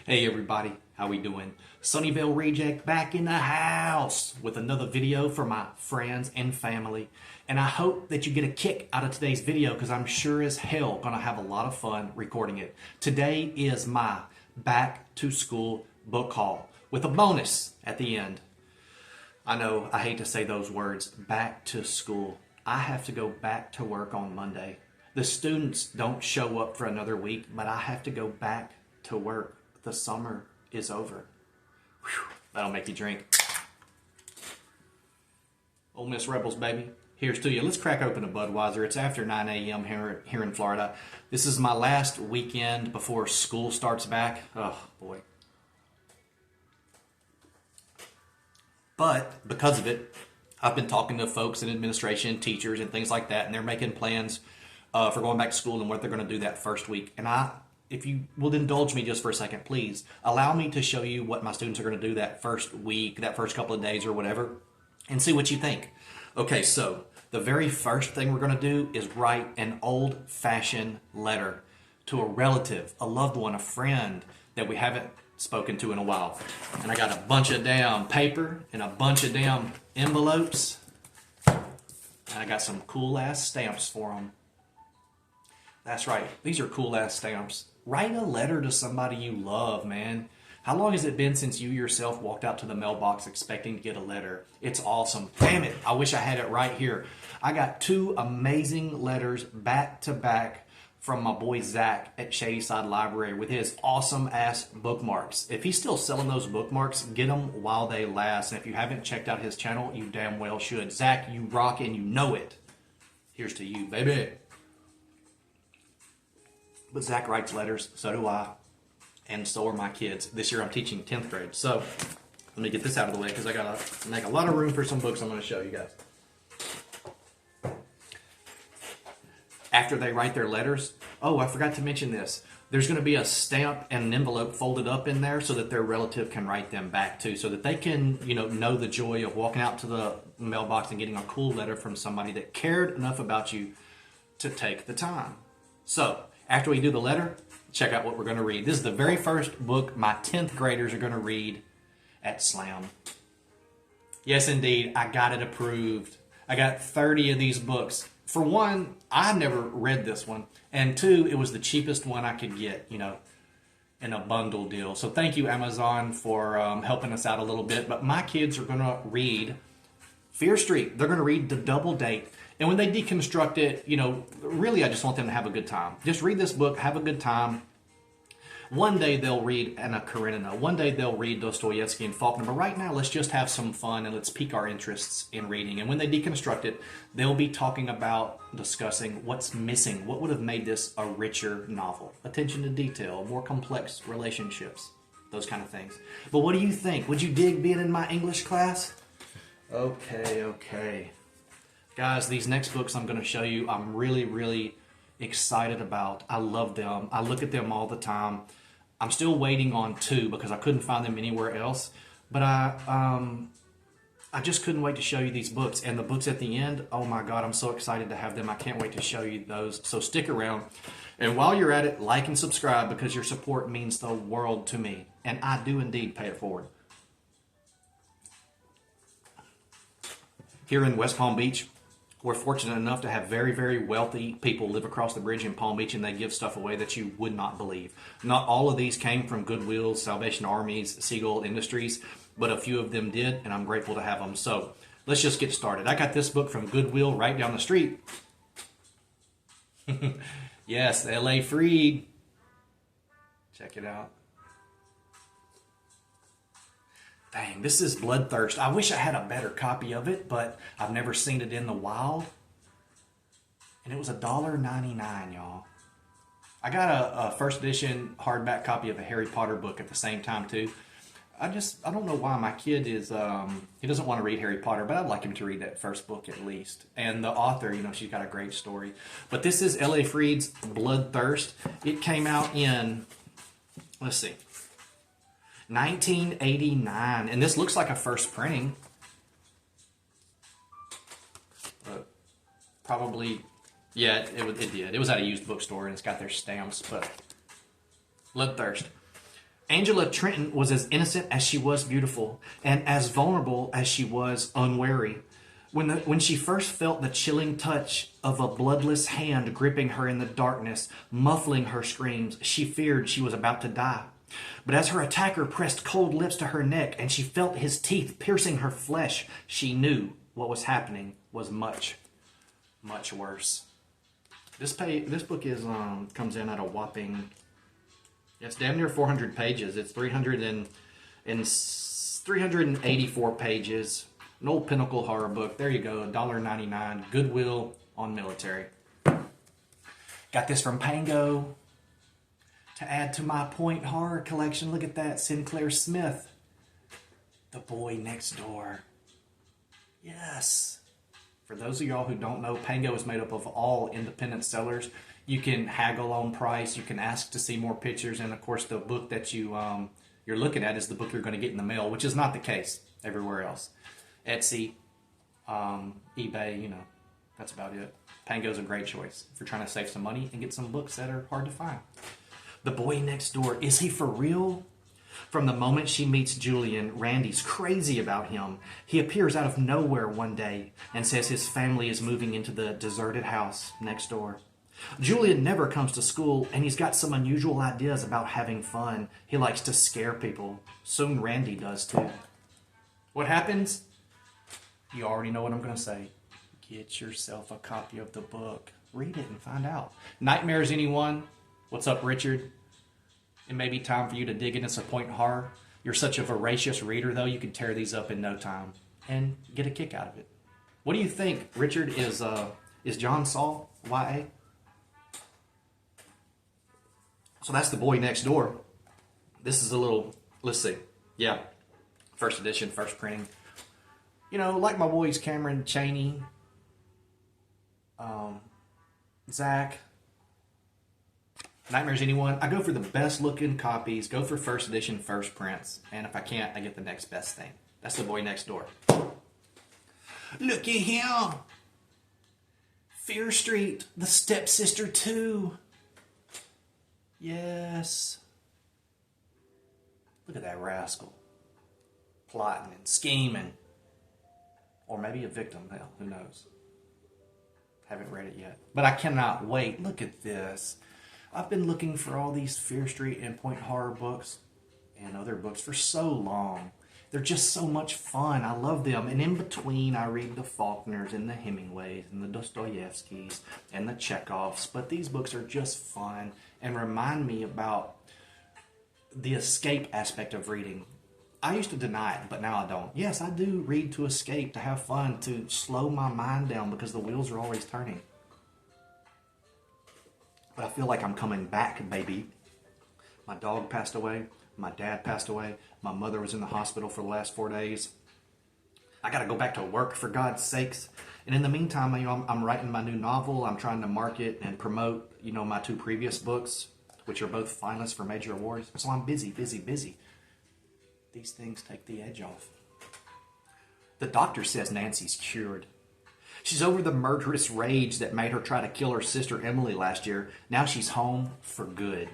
Hey everybody, how we doing? Sunnyvale Reject back in the house with another video for my friends and family. And I hope that you get a kick out of today's video because I'm sure as hell gonna have a lot of fun recording it. Today is my back to school book haul with a bonus at the end. I know I hate to say those words, back to school. I have to go back to work on Monday. The students don't show up for another week, but I have to go back to work. The summer is over. Whew, that'll make you drink. Ole Miss Rebels, baby. Here's to you. Let's crack open a Budweiser. It's after 9 a.m. here in Florida. This is my last weekend before school starts back. Oh, boy. But because of it, I've been talking to folks in administration, teachers, and things like that, and they're making plans for going back to school and what they're going to do that first week. And if you will indulge me just for a second, please allow me to show you what my students are going to do that first week, that first couple of days or whatever, and see what you think. Okay, so the very first thing we're going to do is write an old-fashioned letter to a relative, a loved one, a friend that we haven't spoken to in a while. And I got a bunch of damn paper and a bunch of damn envelopes. And I got some cool-ass stamps for them. That's right. These are cool-ass stamps. Write a letter to somebody you love, man. How long has it been since you yourself walked out to the mailbox expecting to get a letter? It's awesome. Damn it. I wish I had it right here. I got two amazing letters back to back from my boy Zach at Shadyside Library with his awesome-ass bookmarks. If he's still selling those bookmarks, get them while they last. And if you haven't checked out his channel, you damn well should. Zach, you rock and you know it. Here's to you, baby. But Zach writes letters, so do I, and so are my kids. This year I'm teaching 10th grade. So let me get this out of the way because I got to make a lot of room for some books I'm going to show you guys. After they write their letters, oh, I forgot to mention this. There's going to be a stamp and an envelope folded up in there so that their relative can write them back too, so that they can, know the joy of walking out to the mailbox and getting a cool letter from somebody that cared enough about you to take the time. So after we do the letter, check out what we're going to read. This is the very first book my 10th graders are going to read at SLAM. Yes, indeed, I got it approved. I got 30 of these books. For one, I never read this one. And two, it was the cheapest one I could get, in a bundle deal. So thank you, Amazon, for helping us out a little bit. But my kids are going to read Fear Street. They're going to read The Double Date. And when they deconstruct it, really I just want them to have a good time. Just read this book, have a good time. One day they'll read Anna Karenina. One day they'll read Dostoevsky and Faulkner. But right now, let's just have some fun and let's pique our interests in reading. And when they deconstruct it, they'll be talking about, discussing what's missing. What would have made this a richer novel? Attention to detail, more complex relationships, those kind of things. But what do you think? Would you dig being in my English class? Okay. Guys, these next books I'm going to show you, I'm really, really excited about. I love them. I look at them all the time. I'm still waiting on two because I couldn't find them anywhere else. But I just couldn't wait to show you these books. And the books at the end, oh my God, I'm so excited to have them. I can't wait to show you those. So stick around. And while you're at it, like and subscribe because your support means the world to me. And I do indeed pay it forward. Here in West Palm Beach, we're fortunate enough to have very, very wealthy people live across the bridge in Palm Beach, and they give stuff away that you would not believe. Not all of these came from Goodwill, Salvation Armies, Seagull Industries, but a few of them did, and I'm grateful to have them. So let's just get started. I got this book from Goodwill right down the street. Yes, L.A. Freed. Check it out. Dang, this is Bloodthirst. I wish I had a better copy of it, but I've never seen it in the wild. And it was $1.99, y'all. I got a first edition hardback copy of a Harry Potter book at the same time, too. I don't know why my kid is, he doesn't want to read Harry Potter, but I'd like him to read that first book at least. And the author, she's got a great story. But this is L.A. Freed's Bloodthirst. It came out in, let's see, 1989, and this looks like a first printing. Probably, yeah, it did. It was at a used bookstore, and it's got their stamps, but Bloodthirst. Angela Trenton was as innocent as she was beautiful, and as vulnerable as she was unwary. When she first felt the chilling touch of a bloodless hand gripping her in the darkness, muffling her screams, she feared she was about to die. But as her attacker pressed cold lips to her neck and she felt his teeth piercing her flesh, she knew what was happening was much, much worse. This book is comes in at a whopping, it's damn near 400 pages. It's 384 pages. An old Pinnacle horror book. There you go, $1.99. Goodwill on military. Got this from Pango to add to my Point horror collection. Look at that, Sinclair Smith. The Boy Next Door. Yes. For those of y'all who don't know, Pango is made up of all independent sellers. You can haggle on price. You can ask to see more pictures. And, of course, the book that you're looking at is the book you're going to get in the mail, which is not the case everywhere else. Etsy, eBay, that's about it. Pango's a great choice if you're trying to save some money and get some books that are hard to find. The Boy Next Door. Is he for real? From the moment she meets Julian, Randy's crazy about him. He appears out of nowhere one day and says his family is moving into the deserted house next door. Julian never comes to school, and he's got some unusual ideas about having fun. He likes to scare people. Soon Randy does too. What happens? You already know what I'm going to say. Get yourself a copy of the book. Read it and find out. Nightmares, anyone? What's up, Richard? It may be time for you to dig into some Point horror. You're such a voracious reader, though, you can tear these up in no time and get a kick out of it. What do you think, Richard? Is John Saul YA? So that's The Boy Next Door. This is a little, let's see. Yeah, first edition, first printing. Like my boys Cameron Chaney, Zach, Nightmares Anyone, I go for the best looking copies, go for first edition, first prints, and if I can't, I get the next best thing. That's The Boy Next Door. Look at him! Fear Street, The Stepsister 2. Yes. Look at that rascal. Plotting and scheming. Or maybe a victim, hell, who knows? Haven't read it yet. But I cannot wait. Look at this. I've been looking for all these Fear Street and Point horror books and other books for so long. They're just so much fun. I love them. And in between, I read the Faulkners and the Hemingways and the Dostoevskys and the Chekhovs. But these books are just fun and remind me about the escape aspect of reading. I used to deny it, but now I don't. Yes, I do read to escape, to have fun, to slow my mind down because the wheels are always turning. But I feel like I'm coming back, baby. My dog passed away. My dad passed away. My mother was in the hospital for the last 4 days. I got to go back to work, for God's sakes. And in the meantime, I'm writing my new novel. I'm trying to market and promote, my 2 previous books, which are both finalists for major awards. So I'm busy, busy, busy. These things take the edge off. The doctor says Nancy's cured. She's over the murderous rage that made her try to kill her sister Emily last year. Now she's home for good.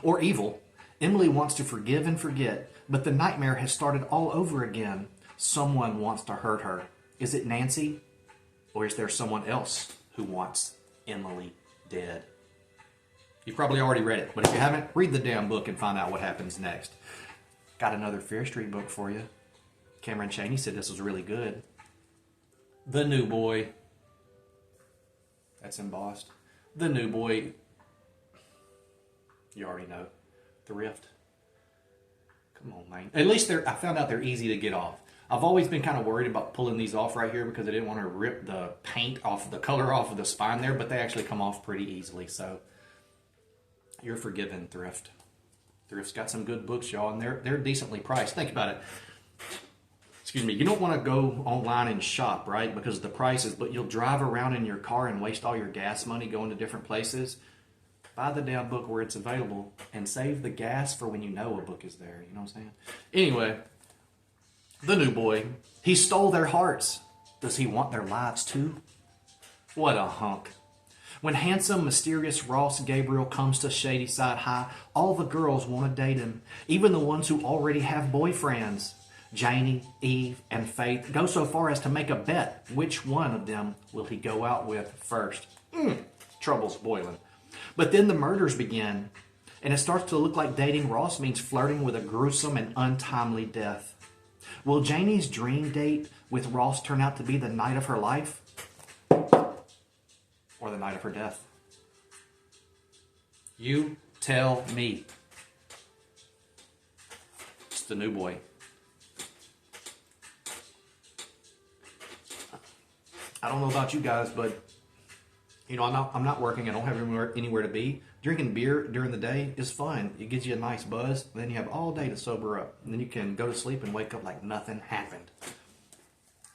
Or evil. Emily wants to forgive and forget, but the nightmare has started all over again. Someone wants to hurt her. Is it Nancy? Or is there someone else who wants Emily dead? You've probably already read it, but if you haven't, read the damn book and find out what happens next. Got another Fear Street book for you. Cameron Chaney said this was really good. The New Boy. That's embossed. The New Boy. You already know. Thrift. Come on, man. At least I found out they're easy to get off. I've always been kind of worried about pulling these off right here because I didn't want to rip the paint off, the color off of the spine there, but they actually come off pretty easily. So you're forgiven, Thrift. Thrift's got some good books, y'all, and they're decently priced. Think about it. Excuse me. You don't want to go online and shop, right, because of the prices, but you'll drive around in your car and waste all your gas money going to different places. Buy the damn book where it's available and save the gas for when you know a book is there. You know what I'm saying? Anyway, The New Boy. He stole their hearts. Does he want their lives too? What a hunk. When handsome, mysterious Ross Gabriel comes to Shadyside High, all the girls want to date him, even the ones who already have boyfriends. Janie, Eve, and Faith go so far as to make a bet which one of them will he go out with first. Trouble's boiling. But then the murders begin, and it starts to look like dating Ross means flirting with a gruesome and untimely death. Will Janie's dream date with Ross turn out to be the night of her life? Or the night of her death? You tell me. It's the new boy. I don't know about you guys, but I'm not working. I don't have anywhere to be. Drinking beer during the day is fun. It gives you a nice buzz. Then you have all day to sober up. And then you can go to sleep and wake up like nothing happened.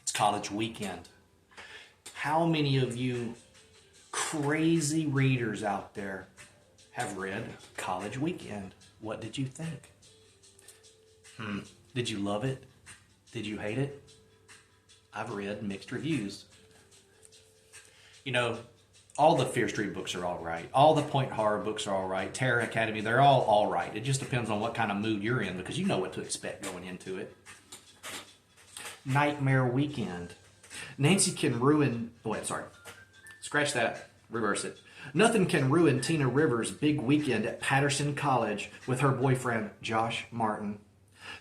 It's college weekend. How many of you crazy readers out there have read College Weekend? What did you think? Did you love it? Did you hate it? I've read mixed reviews. All the Fear Street books are all right. All the Point Horror books are all right. Terror Academy, they're all right. It just depends on what kind of mood you're in because you know what to expect going into it. Nightmare Weekend. Nancy can ruin... Scratch that. Reverse it. Nothing can ruin Tina Rivers' big weekend at Patterson College with her boyfriend, Josh Martin.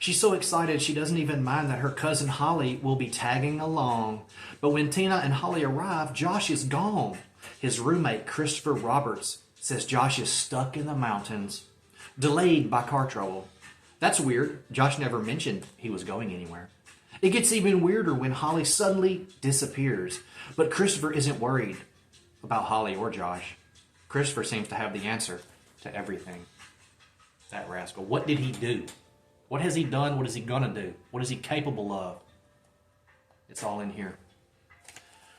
She's so excited she doesn't even mind that her cousin Holly will be tagging along. But when Tina and Holly arrive, Josh is gone. His roommate, Christopher Roberts, says Josh is stuck in the mountains, delayed by car trouble. That's weird. Josh never mentioned he was going anywhere. It gets even weirder when Holly suddenly disappears. But Christopher isn't worried about Holly or Josh. Christopher seems to have the answer to everything. That rascal. What did he do? What has he done? What is he going to do? What is he capable of? It's all in here.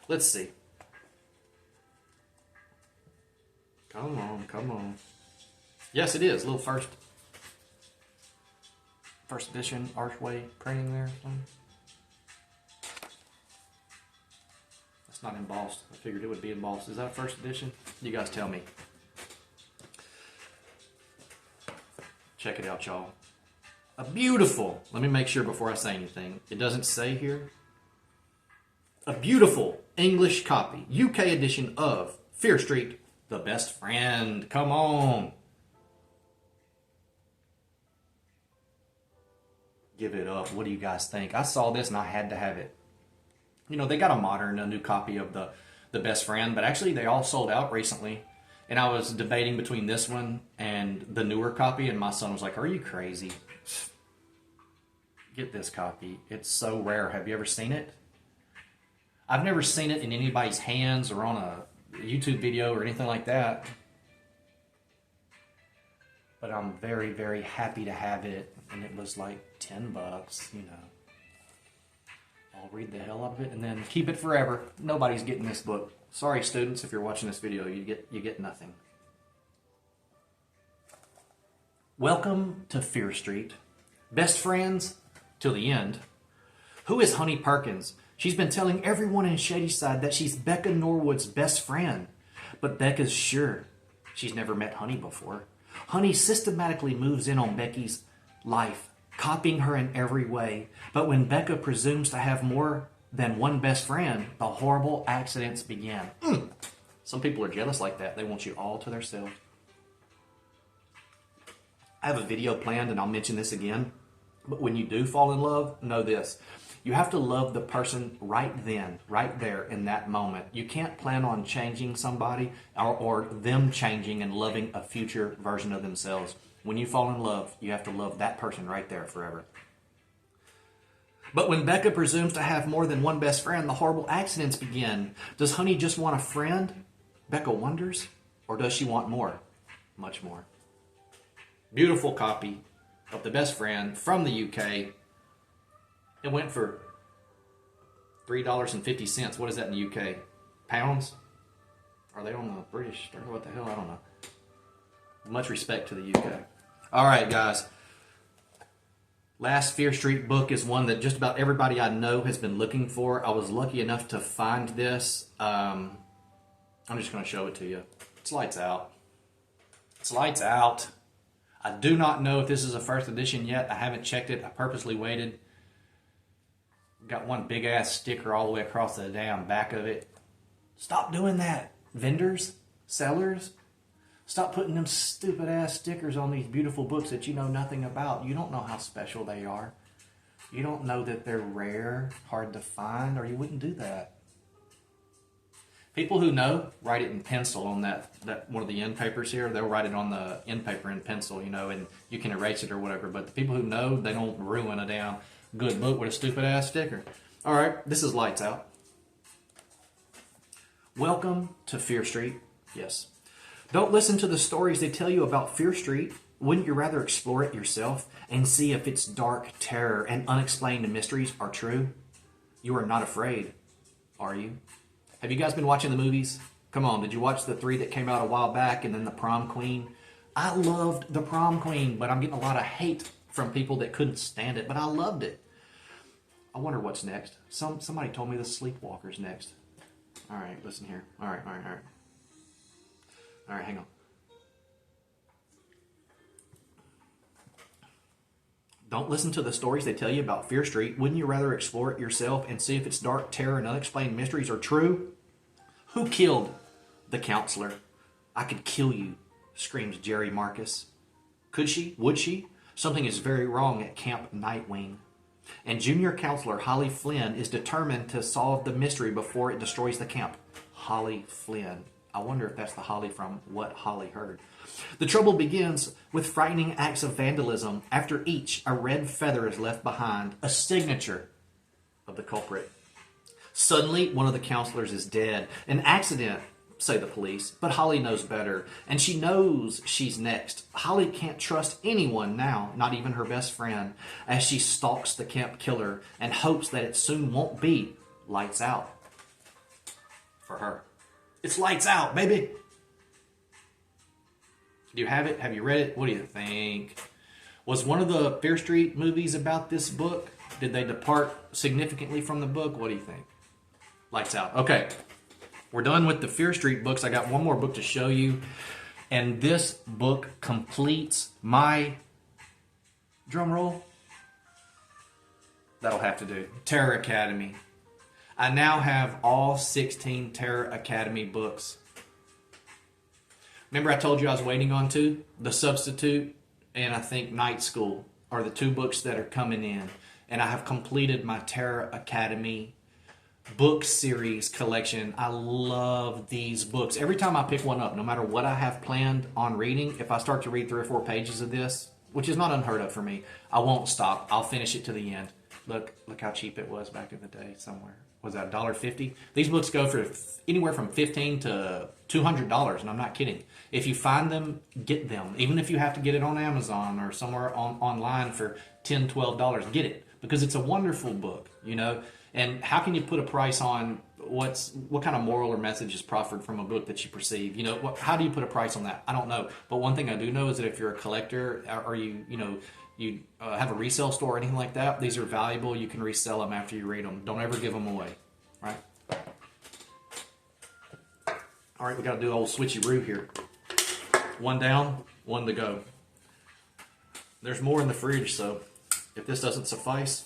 Let's see. Come on. Yes, it is. A little first edition archway printing there. That's not embossed. I figured it would be embossed. Is that a first edition? You guys tell me. Check it out, y'all. A beautiful, let me make sure before I say anything, it doesn't say here. A beautiful English copy, UK edition of Fear Street, The Best Friend. Come on. Give it up. What do you guys think? I saw this and I had to have it. They got a new copy of the Best Friend, but actually they all sold out recently. And I was debating between this one and the newer copy, and my son was like, "Are you crazy? Get this copy. It's so rare. Have you ever seen it?" I've never seen it in anybody's hands or on a YouTube video or anything like that. But I'm very, very happy to have it. And it was like $10, I'll read the hell out of it and then keep it forever. Nobody's getting this book. Sorry, students, if you're watching this video, you get nothing. Welcome to Fear Street. Best friends till the end. Who is Honey Perkins? She's been telling everyone in Shadyside that she's Becca Norwood's best friend. But Becca's sure she's never met Honey before. Honey systematically moves in on Becky's life, copying her in every way. But when Becca presumes to have more than one best friend, the horrible accidents begin. Some people are jealous like that. They want you all to themselves. I have a video planned, and I'll mention this again. But when you do fall in love, know this. You have to love the person right then, right there in that moment. You can't plan on changing somebody or them changing and loving a future version of themselves. When you fall in love, you have to love that person right there forever. But when Becca presumes to have more than one best friend, the horrible accidents begin. Does Honey just want a friend? Becca wonders. Or does she want more? Much more. Beautiful copy of The Best Friend from the UK. It went for $3.50. What is that in the UK? Pounds? Are they on the British? Or what the hell? I don't know. Much respect to the UK. All right, guys. Last Fear Street book is one that just about everybody I know has been looking for. I was lucky enough to find this. I I'm just going to show it to you. It's lights out. It's lights out. I do not know if this is a first edition yet. I haven't checked it. I purposely waited. Got one big ass sticker all the way across the damn back of it. Stop doing that, vendors, sellers. Stop putting them stupid ass stickers on these beautiful books that you know nothing about. You don't know how special they are. You don't know that they're rare, hard to find, or you wouldn't do that. People who know, write it in pencil on that one of the end papers here. They'll write it on the end paper in pencil, you know, and you can erase it or whatever. But the people who know, they don't ruin a damn good book with a stupid ass sticker. All right, this is Lights Out. Welcome to Fear Street. Yes. Don't listen to the stories they tell you about Fear Street. Wouldn't you rather explore it yourself and see if its dark terror and unexplained mysteries are true? You are not afraid, are you? Have you guys been watching the movies? Come on, did you watch the 3 that came out a while back and then The Prom Queen? I loved The Prom Queen, but I'm getting a lot of hate from people that couldn't stand it, but I loved it. I wonder what's next. Somebody told me The Sleepwalker's next. All right, listen here. All right. All right, hang on. Don't listen to the stories they tell you about Fear Street. Wouldn't you rather explore it yourself and see if its dark terror and unexplained mysteries are true? Who killed the counselor? I could kill you, screams Jerry Marcus. Could she? Would she? Something is very wrong at Camp Nightwing. And junior counselor Holly Flynn is determined to solve the mystery before it destroys the camp. Holly Flynn. I wonder if that's the Holly from What Holly Heard. The trouble begins with frightening acts of vandalism. After each, a red feather is left behind, a signature of the culprit. Suddenly, one of the counselors is dead. An accident, say the police, but Holly knows better, and she knows she's next. Holly can't trust anyone now, not even her best friend, as she stalks the camp killer and hopes that it soon won't be lights out for her. It's lights out, baby. Do you have it? Have you read it? What do you think? Was one of the Fear Street movies about this book? Did they depart significantly from the book? What do you think? Lights out. Okay. We're done with the Fear Street books. I got one more book to show you. And this book completes my, drum roll, that'll have to do, Terror Academy. I now have all 16 Terror Academy books. Remember I told you I was waiting on 2? The Substitute and I think Night School are the 2 books that are coming in. And I have completed my Terror Academy book series collection. I love these books. Every time I pick one up, no matter what I have planned on reading, if I start to read 3 or 4 pages of this, which is not unheard of for me, I won't stop. I'll finish it to the end. Look how cheap it was back in the day somewhere. Was that $1.50? These books go for anywhere from $15 to $200, and I'm not kidding. If you find them, get them. Even if you have to get it on Amazon or somewhere online for $10, $12, get it. Because it's a wonderful book, you know. And how can you put a price on what kind of moral or message is proffered from a book that you perceive? You know, how do you put a price on that? I don't know. But one thing I do know is that if you're a collector or you have a resale store or anything like that, these are valuable. You can resell them after you read them. Don't ever give them away, right? All right, we got to do old switcheroo here. 1 down, 1 to go. There's more in the fridge, so if this doesn't suffice.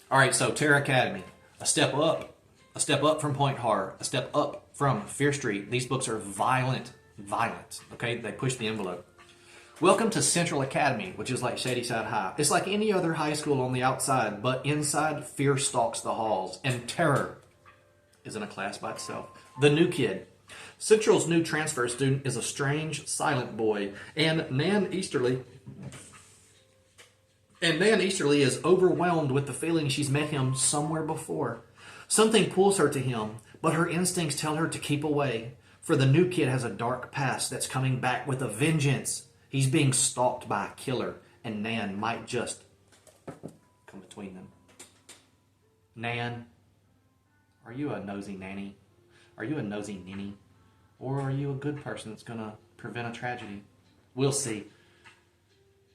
All right, so Terror Academy, a step up from Point Horror, a step up from Fear Street. These books are violent, okay? They push the envelope. Welcome to Central Academy, which is like Shadyside High. It's like any other high school on the outside, but inside, fear stalks the halls, and terror is in a class by itself. The New Kid. Central's new transfer student is a strange, silent boy, and Nan Easterly is overwhelmed with the feeling she's met him somewhere before. Something pulls her to him, but her instincts tell her to keep away. For the New Kid has a dark past that's coming back with a vengeance. He's being stalked by a killer, and Nan might just come between them. Nan, are you a nosy nanny? Are you a nosy ninny? Or are you a good person that's going to prevent a tragedy? We'll see.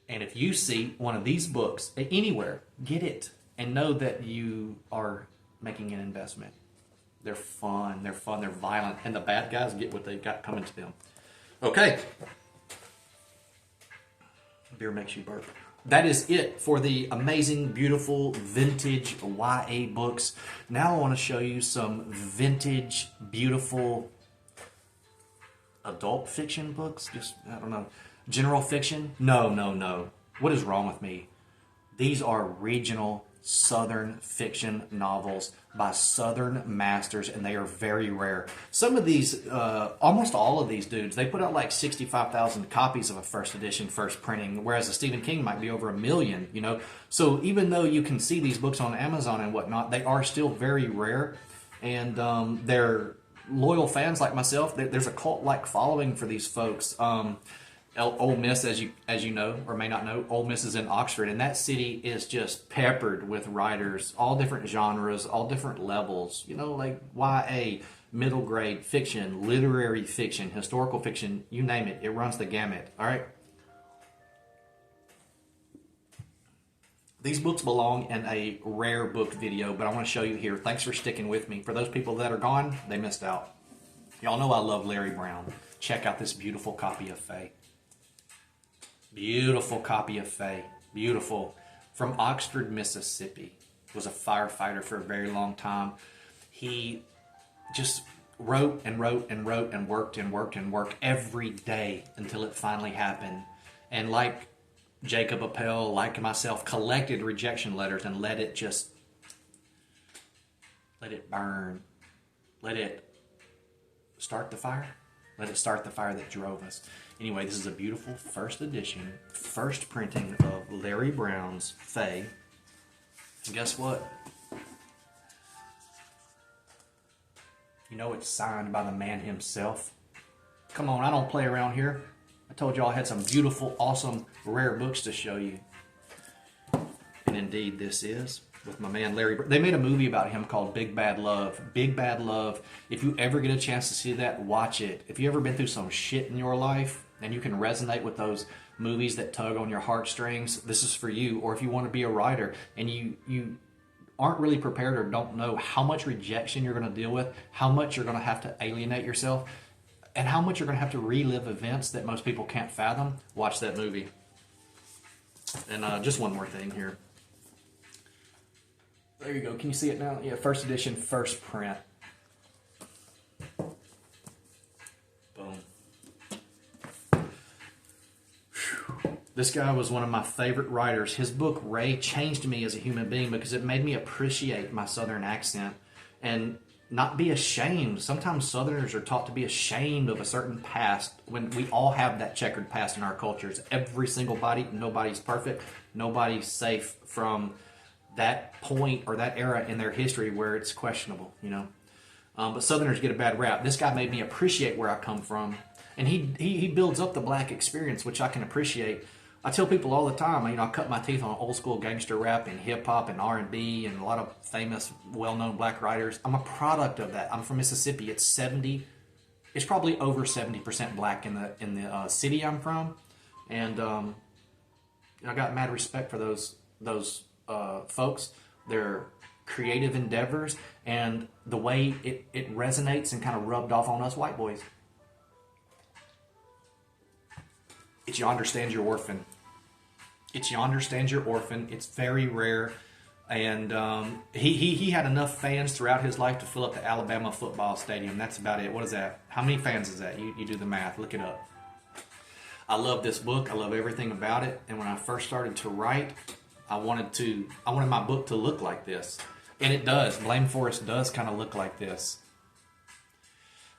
And if you see one of these books anywhere, get it and know that you are making an investment. They're fun. They're fun. They're violent. And the bad guys get what they've got coming to them. Okay. Beer makes you burp. That is it for the amazing, beautiful, vintage YA books. Now I want to show you some vintage, beautiful adult fiction books. Just, I don't know. General fiction? No. What is wrong with me? These are regional Southern fiction novels by Southern masters, and they are very rare. Some of these, almost all of these dudes, they put out like 65,000 copies of a first edition, first printing, whereas a Stephen King might be over 1 million, you know? So even though you can see these books on Amazon and whatnot, they are still very rare, and they're loyal fans like myself. There's a cult-like following for these folks. Ole Miss, as you know or may not know, Ole Miss is in Oxford, and that city is just peppered with writers, all different genres, all different levels. You know, like YA, middle grade fiction, literary fiction, historical fiction, you name it. It runs the gamut. All right. These books belong in a rare book video, but I want to show you here. Thanks for sticking with me. For those people that are gone, they missed out. Y'all know I love Larry Brown. Check out this beautiful copy of Faye. Beautiful copy of Faye. Beautiful. From Oxford, Mississippi. Was a firefighter for a very long time. He just wrote and wrote and wrote and worked and worked and worked every day until it finally happened. And like Jacob Appel, like myself, collected rejection letters and let it burn. Let it start the fire. Let it start the fire that drove us. Anyway, this is a beautiful first edition, first printing of Larry Brown's Faye. And guess what? You know it's signed by the man himself. Come on, I don't play around here. I told y'all I had some beautiful, awesome, rare books to show you. And indeed this is. With my man Larry. They made a movie about him called Big Bad Love. Big Bad Love. If you ever get a chance to see that, watch it. If you ever been through some shit in your life and you can resonate with those movies that tug on your heartstrings, this is for you. Or if you want to be a writer and you aren't really prepared or don't know how much rejection you're going to deal with, how much you're going to have to alienate yourself, and how much you're going to have to relive events that most people can't fathom, watch that movie. And just one more thing here. There you go. Can you see it now? Yeah, first edition, first print. Boom. Whew. This guy was one of my favorite writers. His book, Ray, changed me as a human being because it made me appreciate my Southern accent and not be ashamed. Sometimes Southerners are taught to be ashamed of a certain past when we all have that checkered past in our cultures. Every single body, nobody's perfect. Nobody's safe from that point or that era in their history where it's questionable, you know. But Southerners get a bad rap. This guy made me appreciate where I come from, and he builds up the black experience, which I can appreciate. I tell people all the time, you know, I cut my teeth on old school gangster rap and hip hop and R&B and a lot of famous, well-known black writers. I'm a product of that. I'm from Mississippi. It's probably over 70% black in the city I'm from, and I got mad respect for those folks, their creative endeavors, and the way it resonates and kind of rubbed off on us white boys. It's Yonder Stands Your Orphan. It's Yonder Stands Your Orphan. It's very rare, and he had enough fans throughout his life to fill up the Alabama football stadium. That's about it. What is that? How many fans is that? You do the math. Look it up. I love this book. I love everything about it. And when I first started to write, I wanted my book to look like this. And it does. Blame Forest does kind of look like this.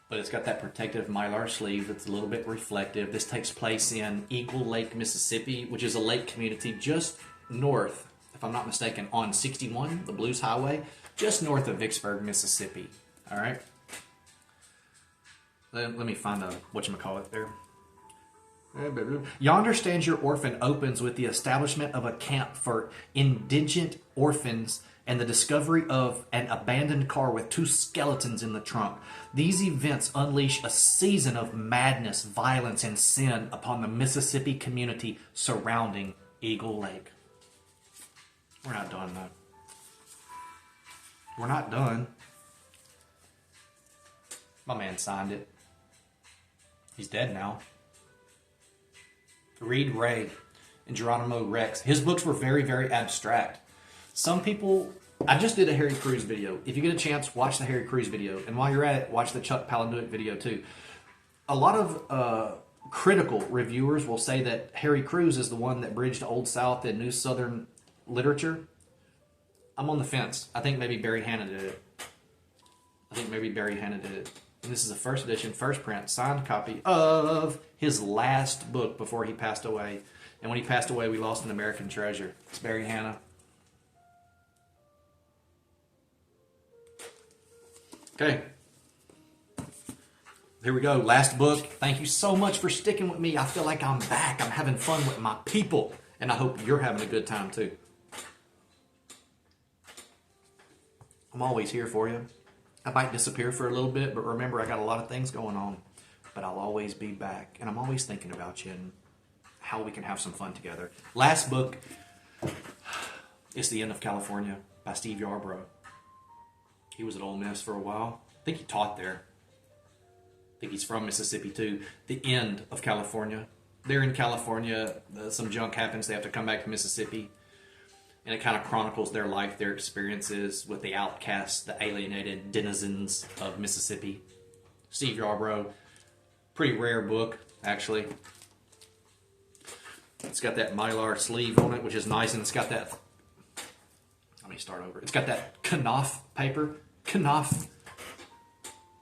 But it's got that protective mylar sleeve that's a little bit reflective. This takes place in Eagle Lake, Mississippi, which is a lake community just north, if I'm not mistaken, on 61, the Blues Highway, just north of Vicksburg, Mississippi. All right? Let me find whatchamacallit there. Yonder Stands Your Orphan opens with the establishment of a camp for indigent orphans and the discovery of an abandoned car with 2 skeletons in the trunk. These events unleash a season of madness, violence, and sin upon the Mississippi community surrounding Eagle Lake. We're not done, though. We're not done. My man signed it. He's dead now. Reed Ray and Geronimo Rex. His books were very, very abstract. Some people... I just did a Harry Crews video. If you get a chance, watch the Harry Crews video. And while you're at it, watch the Chuck Palahniuk video too. A lot of critical reviewers will say that Harry Crews is the one that bridged Old South and New Southern literature. I'm on the fence. I think maybe Barry Hannah did it. And this is a first edition, first print, signed copy of his last book before he passed away. And when he passed away, we lost an American treasure. It's Barry Hannah. Okay. Here we go. Last book. Thank you so much for sticking with me. I feel like I'm back. I'm having fun with my people. And I hope you're having a good time too. I'm always here for you. I might disappear for a little bit, but remember, I got a lot of things going on. But I'll always be back. And I'm always thinking about you and how we can have some fun together. Last book is The End of California by Steve Yarbrough. He was at Ole Miss for a while. I think he taught there. I think he's from Mississippi too. The End of California. They're in California. Some junk happens. They have to come back to Mississippi. And it kind of chronicles their life, their experiences with the outcasts, the alienated denizens of Mississippi. Steve Yarbrough. Pretty rare book, actually. It's got that Mylar sleeve on it, which is nice. And it's got that... Let me start over. It's got that Knopf paper. Knopf.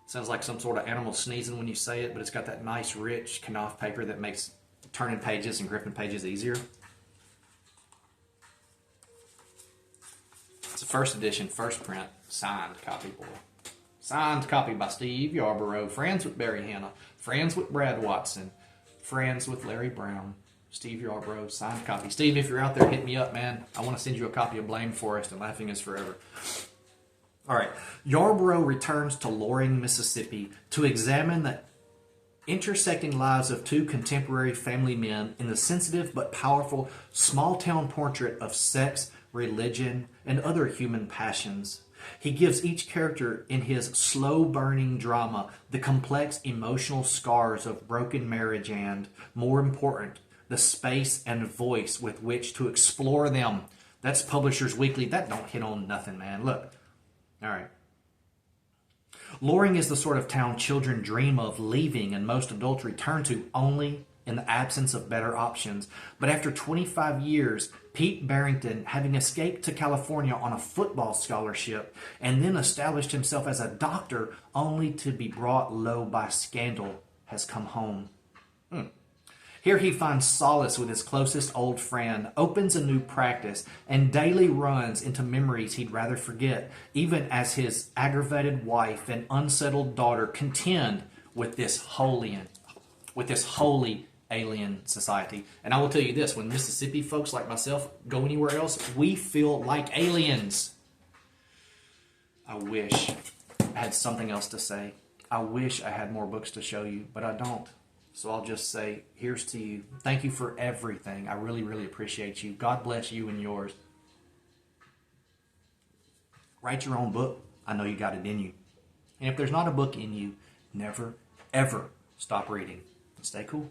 Sounds like some sort of animal sneezing when you say it, but it's got that nice, rich Knopf paper that makes turning pages and gripping pages easier. It's a first edition, first print, signed copy, boy. Signed copy by Steve Yarbrough. Friends with Barry Hannah. Friends with Brad Watson. Friends with Larry Brown. Steve Yarbrough, signed copy. Steve, if you're out there, hit me up, man. I want to send you a copy of Blame Forest and Laughing is Forever. All right. Yarbrough returns to Loring, Mississippi to examine the intersecting lives of two contemporary family men in the sensitive but powerful small-town portrait of sex, religion, and other human passions. He gives each character in his slow-burning drama the complex emotional scars of broken marriage and, more important, the space and voice with which to explore them. That's Publishers Weekly. That don't hit on nothing, man. Look. All right. Loring is the sort of town children dream of leaving and most adults return to only in the absence of better options. But after 25 years, Pete Barrington, having escaped to California on a football scholarship and then established himself as a doctor only to be brought low by scandal, has come home. Here he finds solace with his closest old friend, opens a new practice, and daily runs into memories he'd rather forget, even as his aggravated wife and unsettled daughter contend with this holy alien society. And I will tell you this, when Mississippi folks like myself go anywhere else, we feel like aliens. I wish I had something else to say. I wish I had more books to show you, but I don't. So I'll just say, here's to you. Thank you for everything. I really, really appreciate you. God bless you and yours. Write your own book. I know you got it in you. And if there's not a book in you, never, ever stop reading. Stay cool.